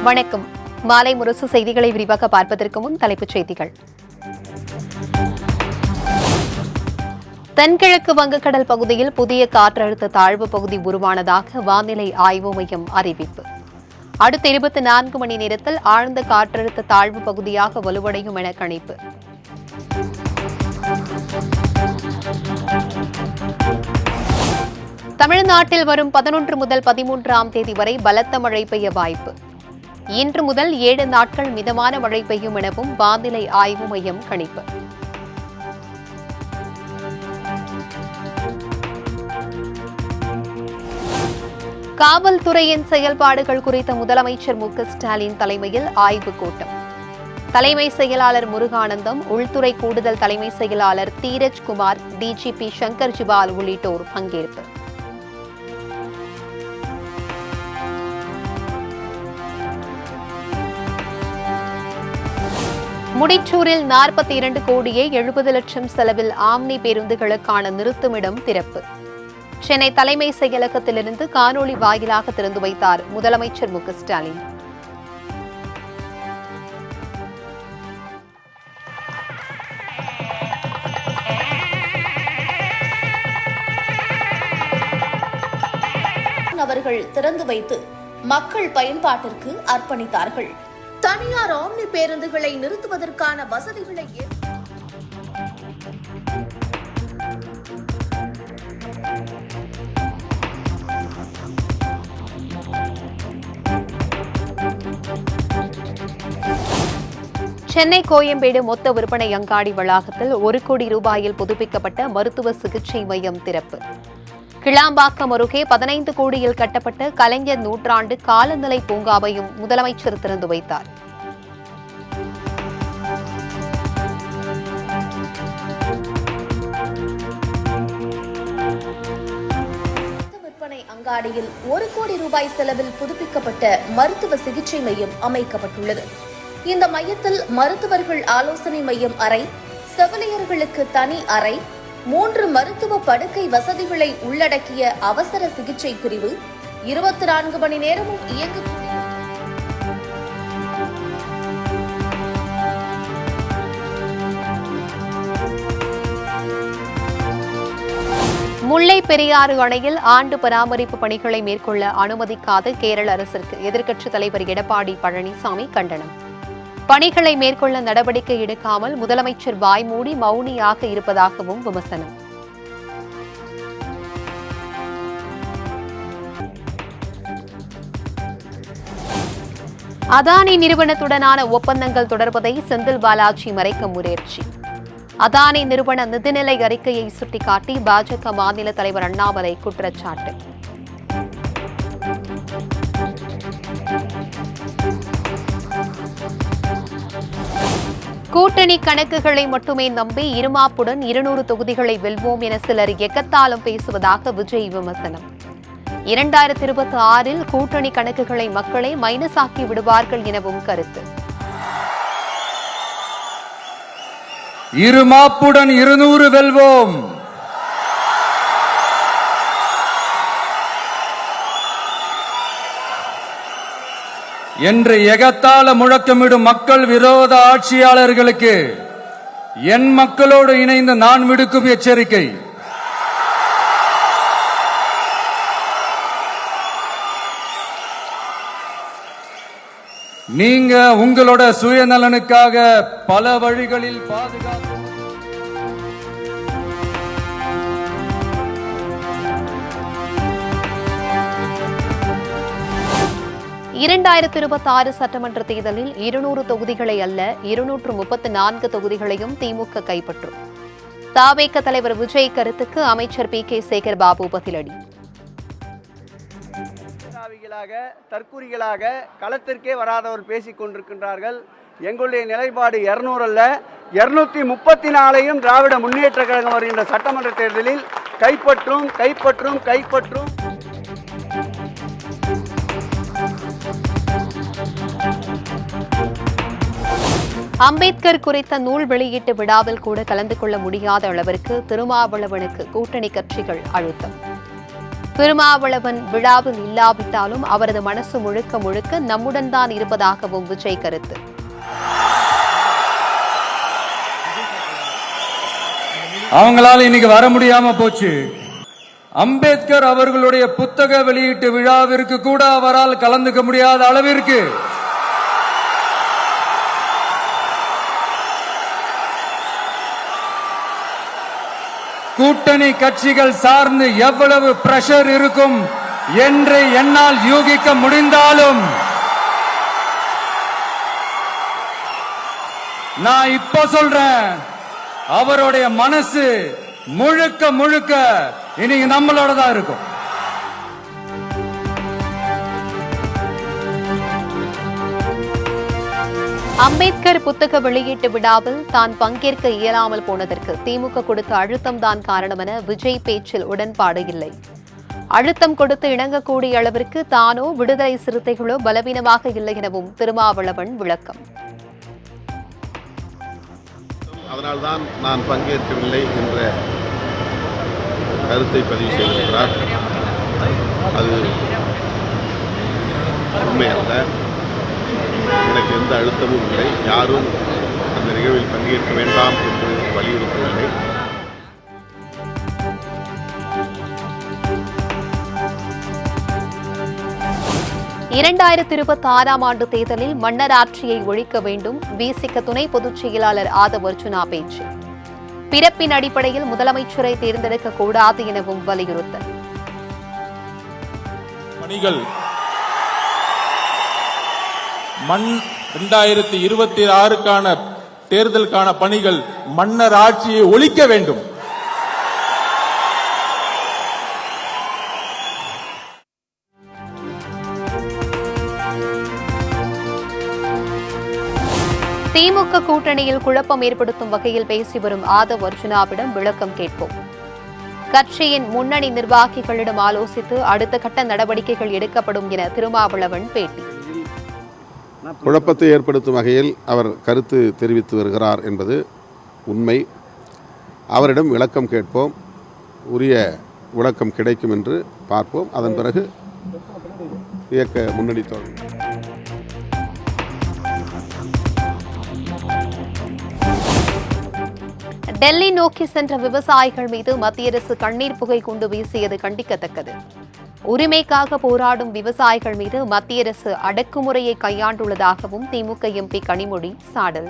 வணக்கம். மாலை முரசு செய்திகளை விரிவாக பார்ப்பதற்கு முன் தலைப்புச் செய்திகள். தென்கிழக்கு வங்கக்கடல் பகுதியில் புதிய காற்றழுத்த தாழ்வு பகுதி உருவானதாக வானிலை ஆய்வு மையம் அறிவிப்பு. அடுத்த 24 மணி நேரத்தில் ஆழ்ந்த காற்றழுத்த தாழ்வு பகுதியாக வலுவடையும் என கணிப்பு. தமிழ்நாட்டில் வரும் 11 முதல் 13ஆம் தேதி வரை பலத்த மழை பெய்ய வாய்ப்பு. இன்று முதல் 7 நாட்கள் மிதமான மழை பெய்யும் எனவும் வானிலை ஆய்வு மையம் கணிப்பு. காவல்துறையின் செயல்பாடுகள் குறித்த முதலமைச்சர் மு.க.ஸ்டாலின் தலைமையில் ஆய்வுக் கூட்டம். தலைமை செயலாளர் முருகானந்தம், உள்துறை கூடுதல் தலைமை செயலாளர் தீரஜ்குமார், டிஜிபி சங்கர் ஜிவால் உள்ளிட்டோர் பங்கேற்பு. முடிச்சூரில் 42 கோடியே 70 லட்சம் செலவில் ஆம்னி பேருந்துகளுக்கான நிறுத்துமிடம் திறப்பு. சென்னை தலைமை செயலகத்திலிருந்து காணொலி வாயிலாக திறந்து வைத்தார் முதலமைச்சர் மு.க.ஸ்டாலின். அவர்கள் திறந்து வைத்து மக்கள் பயன்பாட்டிற்கு அர்ப்பணித்தார்கள். தனியார் ஆம்னி பேருந்துகளை நிறுத்துவதற்கான வசதிகளை சென்னை கோயம்பேடு மொத்த விற்பனை அங்காடி வளாகத்தில் 1 கோடி ரூபாயில் புதுப்பிக்கப்பட்ட மருத்துவ சிகிச்சை மையம் திறப்பு. கிளாம்பாக்கம் அருகே 15 கோடியில் கட்டப்பட்ட கலைஞர் நூற்றாண்டு காலநிலை பூங்காவையும் முதலமைச்சர் திறந்து வைத்தார். விற்பனை அங்காடியில் 1 கோடி ரூபாய் செலவில் புதுப்பிக்கப்பட்ட மருத்துவ சிகிச்சை மையம் அமைக்கப்பட்டுள்ளது. இந்த மையத்தில் மருத்துவர்கள் ஆலோசனை மையம் அறை, செவிலியர்களுக்கு தனி அறை, 3 மருத்துவ படுக்கை வசதிகளை உள்ளடக்கிய அவசர சிகிச்சை பிரிவு, 24 மணி நேரமும் இயங்கக்கூடிய முல்லை பெரியாறு அணையில் ஆண்டு பராமரிப்பு பணிகளை மேற்கொள்ள அனுமதிக்காத கேரள அரசிற்கு எதிர்க்கட்சித் தலைவர் எடப்பாடி பழனிசாமி கண்டனம். பணிகளை மேற்கொள்ள நடவடிக்கை எடுக்காமல் முதலமைச்சர் வாய்மூடி மௌனியாக இருப்பதாகவும் விமர்சனம். அதானி நிறுவனத்துடனான ஒப்பந்தங்கள் தொடர்வதை செந்தில் பாலாஜி மறைக்க முயற்சி. அதானி நிறுவன நிதிநிலை அறிக்கையை சுட்டிக்காட்டி பாஜக மாநில தலைவர் அண்ணாமலை குற்றச்சாட்டு. கூட்டணி கணக்குகளை மட்டுமே நம்பி இருமாப்புடன் 200 தொகுதிகளை வெல்வோம் என சிலர் எக்கத்தாலும் பேசுவதாக விஜய் விமர்சனம். 2026இல் கூட்டணி கணக்குகளை மக்களே மைனஸ் ஆக்கி விடுவார்கள் எனவும் கருத்து. இருமாப்புடன் 200 வெல்வோம். என்று எகத்தால முழக்கமிடும் மக்கள் விரோத ஆட்சியாளர்களுக்கு என் மக்களோடு இணைந்து நான் விடுக்கும் எச்சரிக்கை. நீங்க உங்களோட சுயநலனுக்காக பல வழிகளில் பாதுகாப்பு 2026 சட்டமன்ற தேர்தலில் 200 தொகுதிகளை அல்ல 234 தொகுதிகளையும் திமுக கைப்பற்றும். தவேக தலைவர் விஜய் கருத்துக்கு அமைச்சர் பி.கே. சேகர் பாபு பதிலடி. தற்குறிகளாக களத்திற்கே வராதவர் பேசிக் கொண்டிருக்கின்றார்கள். எங்களுடைய நிலைப்பாடு 200 அல்ல 234ஐயும் திராவிட முன்னேற்ற கழகம் வருகின்ற சட்டமன்ற தேர்தலில் கைப்பற்றும் கைப்பற்றும் கைப்பற்றும். அம்பேத்கர் குறித்த நூல் வெளியீட்டு விழாவில் கூட கலந்து கொள்ள முடியாத அளவிற்கு திருமாவளவனுக்கு கூட்டணி கட்சிகள் அழுத்தம். திருமாவளவன் விழாவில் இல்லாவிட்டாலும் அவரது மனசு முழுக்க முழுக்க நம்முடன் தான் இருப்பதாகவும் விஜய் கருத்து. அவங்களால இன்னைக்கு வர முடியாம போச்சு. அம்பேத்கர் அவர்களுடைய புத்தக வெளியீட்டு விழாவிற்கு கூட அவரால் கலந்துக்க முடியாத அளவிற்கு கூட்டணி கட்சிகள் சார்ந்து எவ்வளவு பிரஷர் இருக்கும் என்று என்னால் யூகிக்க முடிந்தாலும் நான் இப்ப சொல்றேன், அவருடைய மனசு முழுக்க முழுக்க இன்னைக்கு நம்மளோட தான் இருக்கும். அம்பேத்கர் புத்தக வெளியீட்டு விழாவில் தான் பங்கேற்க இயலாமல் போனதற்கு திமுக கொடுத்த அழுத்தம் தான் காரணம் என விஜய் பேச்சில் உடன்பாடு இல்லை. அழுத்தம் கொடுத்து இணங்கக்கூடிய அளவிற்கு தானோ விடுதலை சிறுத்தைகளோ பலவீனமாக இல்லை எனவும் திருமாவளவன் விளக்கம். அதனால்தான் நான் பங்கேற்கவில்லை என்ற கருத்தை பதிவு செய்திருக்கிறார். அது உண்மை அல்ல. எனக்கு எந்த அழுத்தமும் இல்லை. யாரும் அந்த நிகழ்வில் பங்கேற்க வேண்டாம் என்று வலியுறுத்தவில்லை. ஆண்டு தேர்தலில் மன்னர் ஆட்சியை ஒழிக்க வேண்டும். விசிக துணை பொதுச் செயலாளர் ஆதவ் அர்ஜுனா பேச்சு. பிறப்பின் அடிப்படையில் முதலமைச்சரை தேர்ந்தெடுக்க கூடாது எனவும் வலியுறுத்தல். பணிகள் 2026க்கான தேர்தலுக்கான பணிகள் மன்னர் ஆட்சியை ஒழிக்க வேண்டும். திமுக கூட்டணியில் குழப்பம் ஏற்படுத்தும் வகையில் பேசி வரும் ஆதவ் அர்ஜுனாவிடம் விளக்கம் கேட்போம். கட்சியின் முன்னணி நிர்வாகிகளிடம் ஆலோசித்து அடுத்த கட்ட நடவடிக்கைகள் எடுக்கப்படும் என திருமாவளவன் பேட்டி. குழப்பத்தை ஏற்படுத்தும் வகையில் அவர் கருத்து தெரிவித்து வருகிறார் என்பது உண்மை. அவரிடம் விளக்கம் கேட்போம். உரிய விளக்கம் கிடைக்கும் என்று பார்ப்போம். அதன் பிறகு இயக்க முன்னணி தொடரும். டெல்லி நோக்கி சென்ற விவசாயிகள் மீது மத்திய அரசு கண்ணீர் புகை குண்டு வீசியது கண்டிக்கத்தக்கது. உரிமைக்காக போராடும் விவசாயிகள் மீது மத்திய அரசு அடக்குமுறையை கையாண்டுள்ளதாகவும் திமுக எம்பி கனிமொழி சாடல்.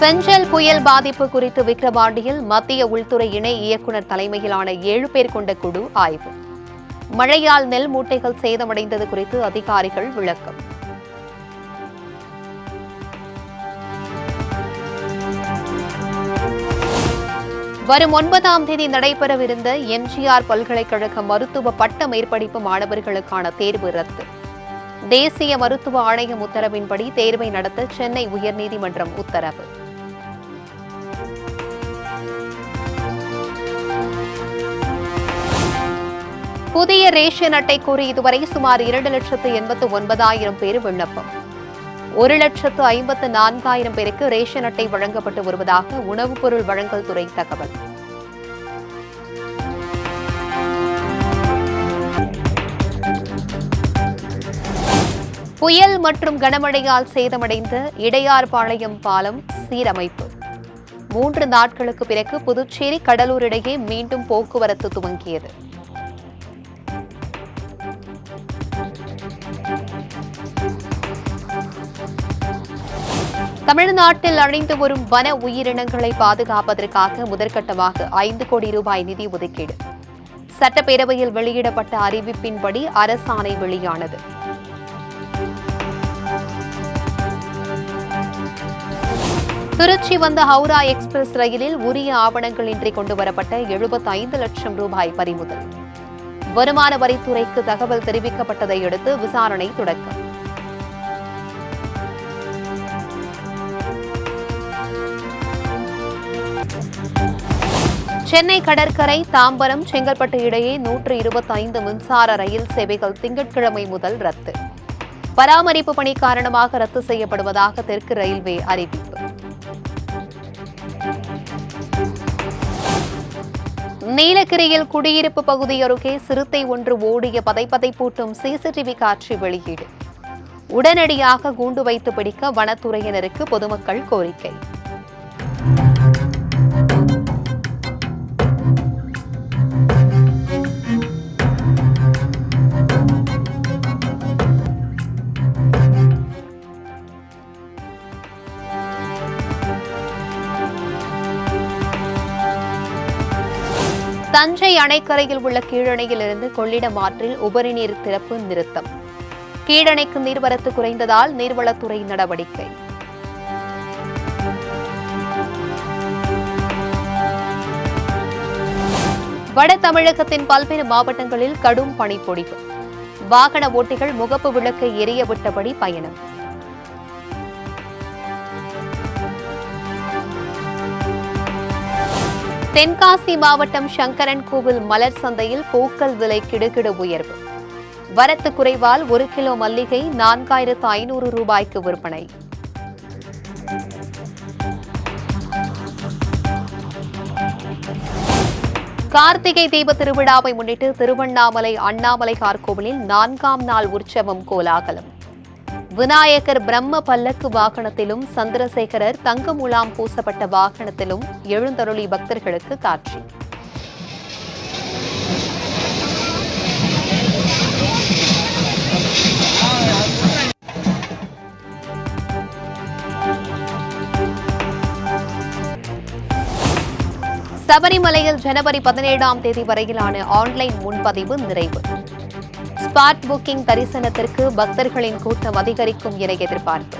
பெஞ்சல் புயல் பாதிப்பு குறித்து விக்கிரவாண்டியில் மத்திய உள்துறை இணை இயக்குநர் தலைமையிலான 7 பேர் கொண்ட குழு ஆய்வு. மழையால் நெல் மூட்டைகள் சேதமடைந்தது குறித்து அதிகாரிகள் விளக்கம். வரும் 9ஆம் தேதி நடைபெறவிருந்த எம்ஜிஆர் பல்கலைக்கழக மருத்துவ பட்ட மேற்படிப்பு மாணவர்களுக்கான தேர்வு ரத்து. தேசிய மருத்துவ ஆணையம் உத்தரவின்படி தேர்வை நடத்த சென்னை உயர்நீதிமன்றம் உத்தரவு. புதிய ரேஷன் அட்டை கோரி இதுவரை சுமார் 2,89,000 பேர் விண்ணப்பம். 1,54,000 பேருக்கு ரேஷன் அட்டை வழங்கப்பட்டு வருவதாக உணவுப் பொருள் வழங்கல் துறை தகவல். புயல் மற்றும் கனமழையால் சேதமடைந்த இடையார்பாளையம் பாலம் சீரமைப்பு. 3 நாட்களுக்கு பிறகு புதுச்சேரி கடலூர் இடையே மீண்டும் போக்குவரத்து துவங்கியது. தமிழ்நாட்டில் அழிந்து வரும் வன உயிரினங்களை பாதுகாப்பதற்காக முதற்கட்டமாக 5 கோடி ரூபாய் நிதி ஒதுக்கீடு. சட்டப்பேரவையில் வெளியிடப்பட்ட அறிவிப்பின்படி அரசாணை வெளியானது. திருச்சி வந்த ஹவுரா எக்ஸ்பிரஸ் ரயிலில் உரிய ஆவணங்களின்றி கொண்டுவரப்பட்ட 75 லட்சம் ரூபாய் பறிமுதல். வருமான வரித்துறைக்கு தகவல் தெரிவிக்கப்பட்டதை அடுத்து விசாரணை தொடக்கம். சென்னை கடற்கரை தாம்பரம் செங்கல்பட்டு இடையே 125 மின்சார ரயில் சேவைகள் திங்கட்கிழமை முதல் ரத்து. பராமரிப்பு பணி காரணமாக ரத்து செய்யப்படுவதாக தெற்கு ரயில்வே அறிவிப்பு. நீலகிரியில் குடியிருப்பு பகுதி அருகே சிறுத்தை ஒன்று ஓடிய பதைப்பதைப்பூட்டும் சிசிடிவி காட்சி வெளியீடு. உடனடியாக கூண்டு வைத்து பிடிக்க வனத்துறையினருக்கு பொதுமக்கள் கோரிக்கை. தஞ்சை அணைக்கரையில் உள்ள கீழணையிலிருந்து கொள்ளிடம் ஆற்றில் உபரி நீர் திறப்பு நிறுத்தம். கீழணைக்கு நீர்வரத்து குறைந்ததால் நீர்வளத்துறை நடவடிக்கை. வட தமிழகத்தின் பல்வேறு மாவட்டங்களில் கடும் பனிப்பொழிவு. வாகன ஓட்டிகள் முகப்பு விளக்கை எரியவிட்டபடி பயணம். தென்காசி மாவட்டம் சங்கரன் கோவில் மலர் சந்தையில் பூக்கள் விலை கிடுகிடு உயர்வு. வரத்து குறைவால் 1 கிலோ மல்லிகை 4500 ரூபாய்க்கு விற்பனை. கார்த்திகை தீப திருவிழாவை முன்னிட்டு திருவண்ணாமலை அண்ணாமலையார் கோவிலில் 4ஆம் நாள் உற்சவம் கோலாகலம். விநாயகர் பிரம்ம பல்லக்கு வாகனத்திலும் சந்திரசேகரர் தங்க முலாம் பூசப்பட்ட வாகனத்திலும் எழுந்தருளி பக்தர்களுக்கு காட்சி. சபரிமலையில் ஜனவரி 17ஆம் தேதி வரையிலான ஆன்லைன் முன்பதிவு நிறைவு. ஸ்பாட் புக்கிங் தரிசனத்திற்கு பக்தர்களின் கூட்டம் அதிகரிக்கும் என எதிர்பார்ப்பு.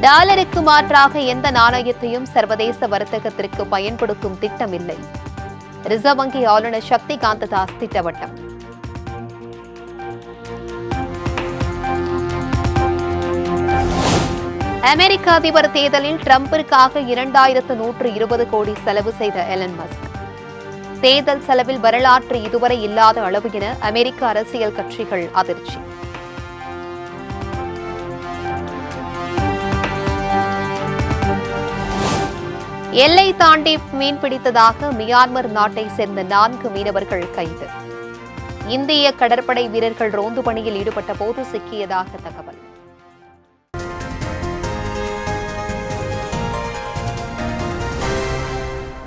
டாலருக்கு மாற்றாக எந்த நாணயத்தையும் சர்வதேச வர்த்தகத்திற்கு பயன்படுத்தும் திட்டமில்லை. ரிசர்வ் வங்கி ஆளுநர் சக்தி காந்த தாஸ் திட்டவட்டம். அமெரிக்க அதிபர் தேர்தலில் டிரம்பிற்காக 2120 கோடி செலவு செய்த எலன் மஸ்க். தேர்தல் செலவில் வரலாற்று இதுவரை இல்லாத அளவு என அமெரிக்க அரசியல் கட்சிகள் அதிர்ச்சி. எல்லை தாண்டி மீன்பிடித்ததாக மியான்மர் நாட்டை சேர்ந்த 4 மீனவர்கள் கைது. இந்திய கடற்படை வீரர்கள் ரோந்து பணியில் ஈடுபட்ட போது சிக்கியதாக தகவல்.